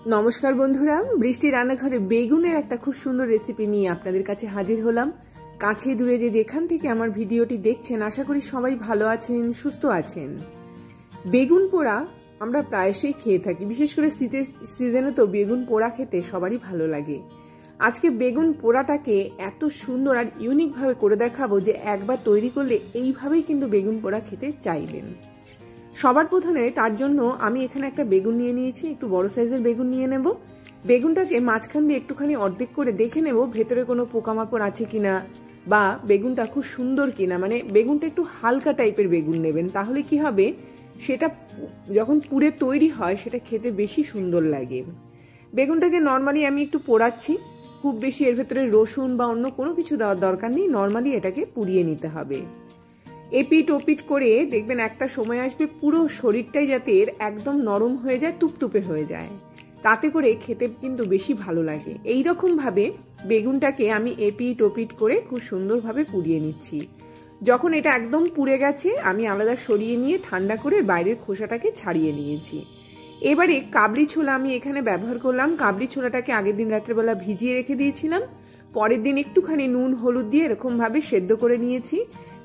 नमस्कार बंधुरा बृष्टि रान्नाघरे बेगुनेर एक खूब सुंदर रेसिपि निये आपनादेर काछे हाजिर हलाम। काछे दूरे जे जेखान थेके आमार भिडियोटी देखछेन आशा करी सबाई भालो आछेन सुस्थ आछेन। बेगुन पोड़ा आमरा प्रायशई खेये थाकि, विशेष करे शीतेर सिजने तो बेगुन पोड़ा खेते सबारই भालो लागे। आजके बेगुन पोड़ाटाके एत सुंदर और यूनिक भावे करे देखाबो जे एकबार तैरी करले एइभाবেই किन्तु बेगुन पोड़ा खेते चाइबेन। सबार प्रथमे तार जोन्नो आमी एखाने एकटा बेगुन निये नियेछि, एकटु बड़ साइजेर बेगुन निये नेब। बेगुनटाके माझखान दिये एकटुखानि अर्धेक करे देखे नेब भेतरे कोनो पोकामाकड़ आछे किना बा बेगुनटा खूब सुंदर किना, माने बेगुनटा एकटु हालका टाइपेर बेगुन नेबेन, ताहले कि होबे सेटा जखन पुड़े तैरी हय सेटा खेते बेशी सुंदर लागे। बेगुनटाके नर्माली आमी एकटु पोड़ाচ্ছি, खूब बेशी एर भेतरे रसुन बा अन्य कोनो किछु देওয়ার दरकार नेই, नर्माली एटाके पुड़िয়ে নিতে হবে। एपिट ओपिट करे देखबेन एकटा समय आसबे पुरो शरीरटाई जाते एकदम नरम हो जाए, तुपतुपे हो जाए, ताते करे खेते किन्तु बेशी भालो लागे। एई रकम भावे बेगुनटाके आमी एपिट ओपिट करे खूब सुंदर भावे पुड़िয়ে निচ্ছি। যখন এটা একদম পুড়ে গেছে আমি আলাদা সরিয়ে নিয়ে ঠান্ডা করে বাইরের খোসাটাকে ছাড়িয়ে নিয়েছি। এবারে কাবলি ছোলা আমি এখানে ব্যবহার করলাম। কাবলি ছোলাটাকে আগের দিন রাত্রেবেলা ভিজিয়ে রেখে দিয়েছিলাম, পরের দিন একটুখানি নুন হলুদ দিয়ে এরকম ভাবে সেদ্ধ করে নিয়েছি।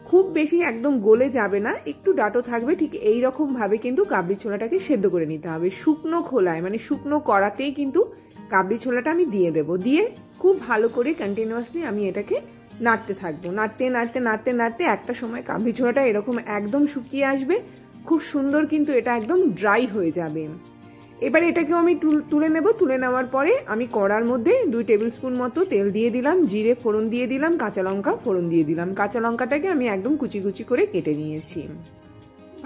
খুব বেশি একদম গলে যাবে না, একটু ডাটো থাকবে, ঠিক এই রকম ভাবে কিন্তু কাবলি ছোলাটাকে সেদ্ধ করে নিতে হবে। শুকনো খোলায় মানে শুকনো কড়াতেই কিন্তু কাবলি ছোলাটা আমি দিয়ে দেব। দিয়ে খুব ভালো করে কন্টিনিউয়াসলি আমি এটাকে নাড়তে থাকবো। নাড়তে নাড়তে নাড়তে নাড়তে একটা সময় কাবলি ছোলাটা এরকম একদম শুকিয়ে আসবে, খুব সুন্দর কিন্তু এটা একদম ড্রাই হয়ে যাবে। এবার এটাকেও আমি তুলে নেব। তুলে নেওয়ার পরে আমি কড়ার মধ্যে 2 টেবিল স্পুন মতো তেল দিয়ে দিলাম, জিরে ফোড়ন দিয়ে দিলাম, কাঁচা লঙ্কা ফোড়ন দিয়ে দিলাম। কাঁচা লঙ্কাটাকে আমি একদম কুচি কুচি করে কেটে নিয়েছি।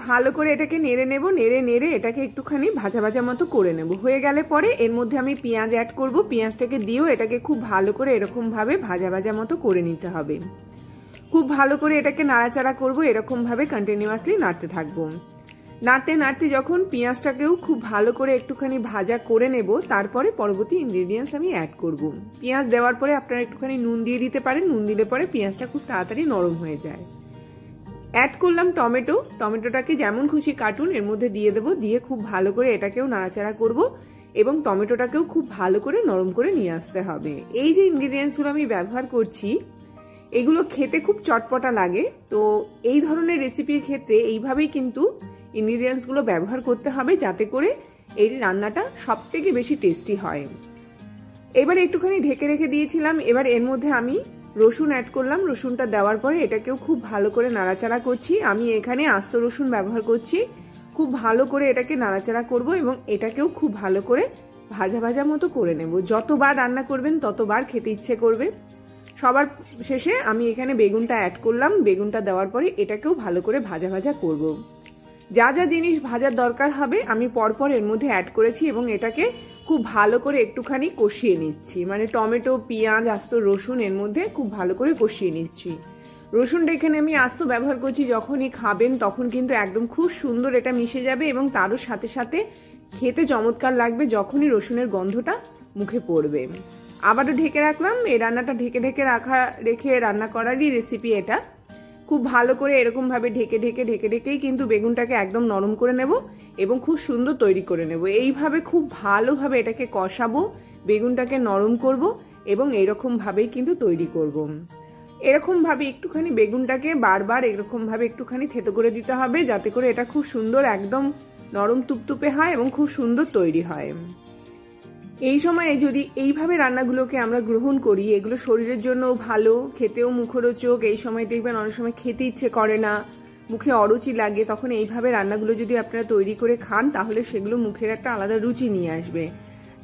ভালো করে এটাকে নেড়ে নেব, নেড়ে নেড়ে এটাকে একটুখানি ভাজা ভাজা মতো করে নেব। হয়ে গেলে পরে এর মধ্যে আমি পেঁয়াজ অ্যাড করব। পেঁয়াজটাকে দিয়েও এটাকে খুব ভালো করে এরকম ভাবে ভাজা ভাজা মতো করে নিতে হবে। খুব ভালো করে এটাকে নাড়াচাড়া করব, এরকম ভাবে কন্টিনিউয়াসলি নাড়তে থাকবো। নাড়তে নাড়তে যখন পেঁয়াজটাকেও খুব ভালো করে একটুখানি ভাজা করে নেব, তারপরে পরবর্তী ইনগ্রেডিয়েন্টস আমি অ্যাড করব। পেঁয়াজ দেওয়ার পরে আপনারা একটুখানি নুন দিয়ে দিতে পারেন, নুন দিলে পরে পেঁয়াজটা খুব তাড়াতাড়ি নরম হয়ে যায়। অ্যাড করলাম টমেটো। টমেটোটাকে যেমন খুশি কাটুন, এর মধ্যে দিয়ে দেব। দিয়ে খুব ভালো করে এটাকেও নাড়াচাড়া করব এবং টমেটোটাকেও খুব ভালো করে নরম করে নিয়ে আসতে হবে। এই যে ইনগ্রেডিয়েন্টসগুলো আমি ব্যবহার করছি এগুলো খেতে খুব চটপটা লাগে, তো এই ধরনের রেসিপির ক্ষেত্রে এইভাবেই কিন্তু ইনগ্রেডিয়েন্টসগুলো ব্যবহার করতে হবে যাতে করে এই রান্নাটা সবথেকে বেশি টেস্টি হয়। এবার একটুখানি ঢেকে রেখে দিয়েছিলাম। এবার এর মধ্যে আমি রসুন অ্যাড করলাম। রসুনটা দেওয়ার পরে এটাকেও খুব ভালো করে নাড়াচাড়া করছি। আমি এখানে আস্ত রসুন ব্যবহার করছি। খুব ভালো করে এটাকে নাড়াচাড়া করব এবং এটাকেও খুব ভালো করে ভাজা ভাজা মতো করে নেব। যতবার রান্না করবেন ততবার খেতে ইচ্ছে করবে। সবার শেষে আমি এখানে বেগুনটা অ্যাড করলাম। বেগুনটা দেওয়ার পরে এটাকেও ভালো করে ভাজা ভাজা করব। যা যা জিনিস ভাজার দরকার হবে আমি পরপর এর মধ্যে অ্যাড করেছি এবং এটাকে খুব ভালো করে একটুখানি কষিয়ে নিচ্ছি। মানে টমেটো, পেঁয়াজ, আস্ত রসুন এর মধ্যে খুব ভালো করে কষিয়ে নিচ্ছি। রসুনটা এখানে আমি আস্ত ব্যবহার করছি, যখনই খাবেন তখন কিন্তু একদম খুব সুন্দর এটা মিশে যাবে এবং তারও সাথে সাথে খেতে চমৎকার লাগবে যখনই রসুনের গন্ধটা মুখে পড়বে। আবারও ঢেকে রাখলাম। এই রান্নাটা ঢেকে ঢেকে রেখে রান্না করারই রেসিপি এটা। খুব ভালো করে এরকম ভাবে ঢেকে ঢেকে ঢেকে ঢেকেই কিন্তু বেগুনটাকে একদম নরম করে নেব এবং খুব সুন্দর তৈরি করে নেব। এইভাবে খুব ভালোভাবে এটাকে কষাবো, বেগুনটাকে নরম করব এবং এইরকম ভাবেই কিন্তু তৈরি করব। এরকম ভাবে একটুখানি বেগুনটাকে বারবার এরকম ভাবে একটুখানি থেতো করে দিতে হবে যাতে করে এটা খুব সুন্দর একদম নরম তুপতুপে হয় এবং খুব সুন্দর তৈরি হয়। এই সময়ে যদি এইভাবে রান্নাগুলোকে আমরা গ্রহণ করি এগুলো শরীরের জন্য ভালো, খেতেও মুখরোচক। এই সময় দেখবেন অনেক সময় খেতে ইচ্ছে করে না, মুখে অরুচি লাগে, তখন এইভাবে রান্নাগুলো যদি আপনারা তৈরি করে খান তাহলে সেগুলো মুখের একটা আলাদা রুচি নিয়ে আসবে।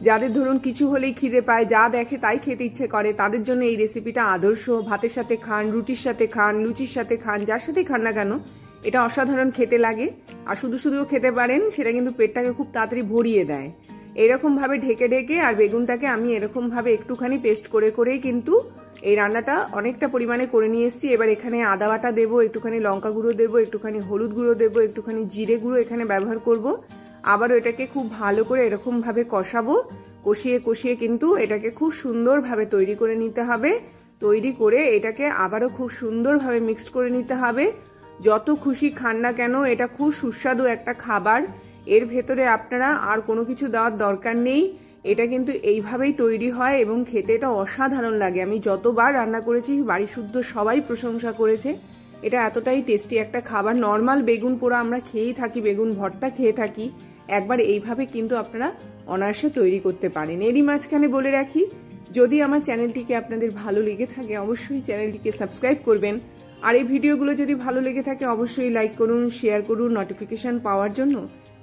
যাদের ধরুন কিছু হলেই খিদে পায়, যা দেখে তাই খেতে ইচ্ছে করে, তাদের জন্য এই রেসিপিটা আদর্শ। ভাতের সাথে খান, রুটির সাথে খান, লুচির সাথে খান, যার সাথেই খান না কেন এটা অসাধারণ খেতে লাগে। আর শুধু শুধুও খেতে পারেন, সেটা কিন্তু পেটটাকে খুব তাড়াতাড়ি ভরিয়ে দেয়। এরকম ভাবে ঢেকে ঢেকে আর বেগুনটাকে আমি এরকম ভাবে একটুখানি পেস্ট করে করেই কিন্তু এই রান্নাটা অনেকটা পরিমাণে করে নিয়ে এসেছি। এবার এখানে আদা বাটা দেবো, একটুখানি লঙ্কা গুঁড়ো দেবো, একটুখানি হলুদ গুঁড়ো দেবো, একটুখানি জিরে গুঁড়ো এখানে ব্যবহার করব। আবারও এটাকে খুব ভালো করে এরকম ভাবে কষাবো। কষিয়ে কষিয়ে কিন্তু এটাকে খুব সুন্দরভাবে তৈরি করে নিতে হবে। তৈরি করে এটাকে আবারও খুব সুন্দরভাবে মিক্সড করে নিতে হবে। যত খুশি খান না কেন এটা খুব সুস্বাদু একটা খাবার। এর ভেতরে আপনারা আর কোনো কিছু দেওয়ার দরকার নেই। এটা কিন্তু এইভাবেই তৈরি হয় এবং খেতে এটা অসাধারণ লাগে। আমি যতবার রান্না করেছি বাড়ি শুদ্ধ সবাই প্রশংসা করেছে। এটা এতটাই টেস্টি একটা খাবার। নর্মাল বেগুন পোড়া আমরা খেয়েই থাকি, বেগুন ভর্তা খেয়ে থাকি, একবার এইভাবে কিন্তু আপনারা অনায়াসে তৈরি করতে পারেন। এরই মাঝখানে বলে রাখি, যদি আমার চ্যানেলটিকে আপনাদের ভালো লেগে থাকে অবশ্যই চ্যানেলটিকে সাবস্ক্রাইব করবেন। আর এই ভিডিওগুলো যদি ভালো লেগে থাকে অবশ্যই লাইক করুন, শেয়ার করুন, নোটিফিকেশন পাওয়ার জন্য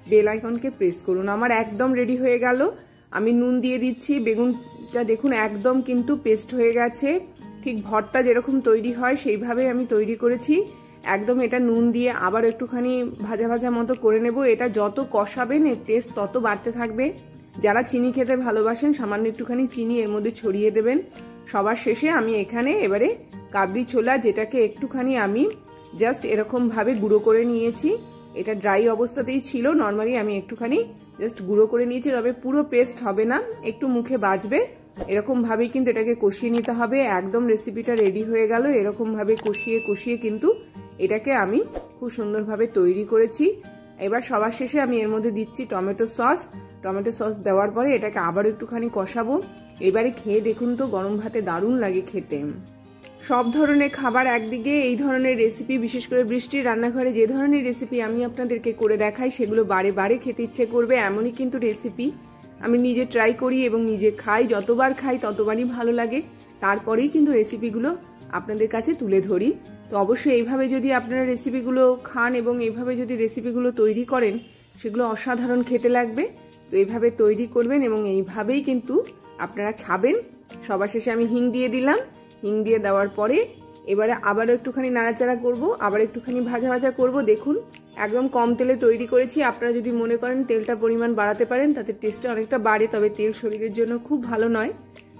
বেল আইকনকে প্রেস করুন। আমার একদম রেডি হয়ে গেল। আমি নুন দিয়ে দিচ্ছি। বেগুনটা দেখুন একদম কিন্তু পেস্ট হয়ে গেছে। ঠিক ভর্তা যেরকম তৈরি হয় সেইভাবে আমি তৈরি করেছি। একদম এটা নুন দিয়ে আবার একটুখানি ভাজা ভাজা মতো করে নেব। এটা যত কষাবেন এর টেস্ট তত বাড়তে থাকবে। যারা চিনি খেতে ভালোবাসেন সামান্য একটুখানি চিনি এর মধ্যে ছড়িয়ে দেবেন। সবার শেষে আমি এখানে এবারে কাবলি ছোলা, যেটাকে একটুখানি আমি জাস্ট এরকম ভাবে গুঁড়ো করে নিয়েছি। এটা ড্রাই অবস্থাতেই ছিল, নর্মালি আমি একটুখানি জাস্ট গুঁড়ো করে নিয়েছি, তবে পুরো পেস্ট হবে না, একটু মুখে বাজবে। এরকম ভাবেই কিন্তু এটাকে কষিয়ে নিতে হবে। একদম রেসিপিটা রেডি হয়ে গেল। এরকম ভাবে কষিয়ে কষিয়ে কিন্তু এটাকে আমি খুব সুন্দরভাবে তৈরি করেছি। এবার সবার শেষে আমি এর মধ্যে দিচ্ছি টমেটো সস। টমেটো সস দেওয়ার পরে এটাকে আবার একটুখানি কষাবো। এবারে খেয়ে দেখুন তো, গরম ভাতে দারুণ লাগে খেতে। সব ধরনের খাবার একদিকে, এই ধরনের রেসিপি, বিশেষ করে বৃষ্টির রান্নাঘরে যে ধরনের রেসিপি আমি আপনাদেরকে করে দেখাই সেগুলো বারে বারে খেতে ইচ্ছে করবে। এমনই কিন্তু রেসিপি আমি নিজে ট্রাই করি এবং নিজে খাই। যতবার খাই ততবারই ভালো লাগে। তারপরেই কিন্তু রেসিপিগুলো আপনাদের কাছে তুলে ধরি। তো অবশ্যই এইভাবে যদি আপনারা রেসিপিগুলো খান এবং এইভাবে যদি রেসিপিগুলো তৈরি করেন সেগুলো অসাধারণ খেতে লাগবে। তো এইভাবে তৈরি করবেন এবং এইভাবেই কিন্তু আপনারা খাবেন। সবার শেষে আমি হিং দিয়ে দিলাম। হিং দিয়ে দেওয়ার পরে এবারে আবারও একটুখানি নাড়াচাড়া করব, আবার একটুখানি ভাজা ভাজা করব। দেখুন একদম কম তেলে তৈরি করেছি। আপনারা যদি মনে করেন তেলটা পরিমাণ বাড়াতে পারেন তাতে টেস্টটা অনেকটা বাড়ে, তবে তেল শরীরের জন্য খুব ভালো নয়।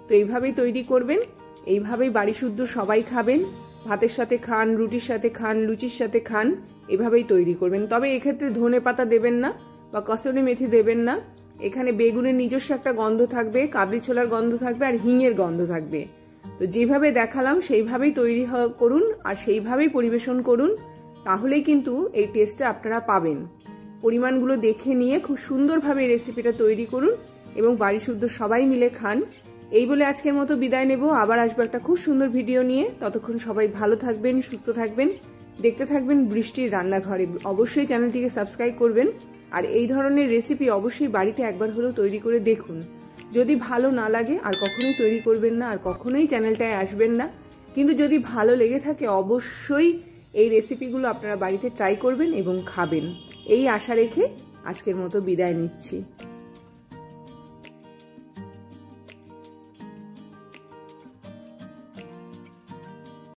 তো এইভাবেই তৈরি করবেন, এইভাবেই বাড়ি শুদ্ধ সবাই খাবেন। ভাতের সাথে খান, রুটির সাথে খান, লুচির সাথে খান, এভাবেই তৈরি করবেন। তবে এক্ষেত্রে ধনে পাতা দেবেন না বা কসুরি মেথি দেবেন না। এখানে বেগুনের নিজস্ব একটা গন্ধ থাকবে, কাবলি ছোলার গন্ধ থাকবে আর হিঙের গন্ধ থাকবে। তো যেভাবে দেখালাম সেইভাবেই তৈরি করুন আর সেইভাবেই পরিবেশন করুন, তাহলেই কিন্তু এই টেস্টটা আপনারা পাবেন। পরিমাণগুলো দেখে নিয়ে খুব সুন্দরভাবে এই রেসিপিটা তৈরি করুন এবং বাড়ি শুদ্ধ সবাই মিলে খান। এই বলে আজকের মতো বিদায় নেব। আবার আসবো একটা খুব সুন্দর ভিডিও নিয়ে। ততক্ষণ সবাই ভালো থাকবেন, সুস্থ থাকবেন, দেখতে থাকবেন বৃষ্টির রান্নাঘরে। অবশ্যই চ্যানেলটিকে সাবস্ক্রাইব করবেন আর এই ধরনের রেসিপি অবশ্যই বাড়িতে একবার হলেও তৈরি করে দেখুন। যদি ভালো না লাগে আর কখনোই তৈরি করবেন না, আর কখনোই চ্যানেলটায় আসবেন না। কিন্তু যদি ভালো লেগে থাকে অবশ্যই এই রেসিপিগুলো আপনারা বাড়িতে ট্রাই করবেন এবং খাবেন। এই আশা রেখে আজকের মতো বিদায় নিচ্ছি।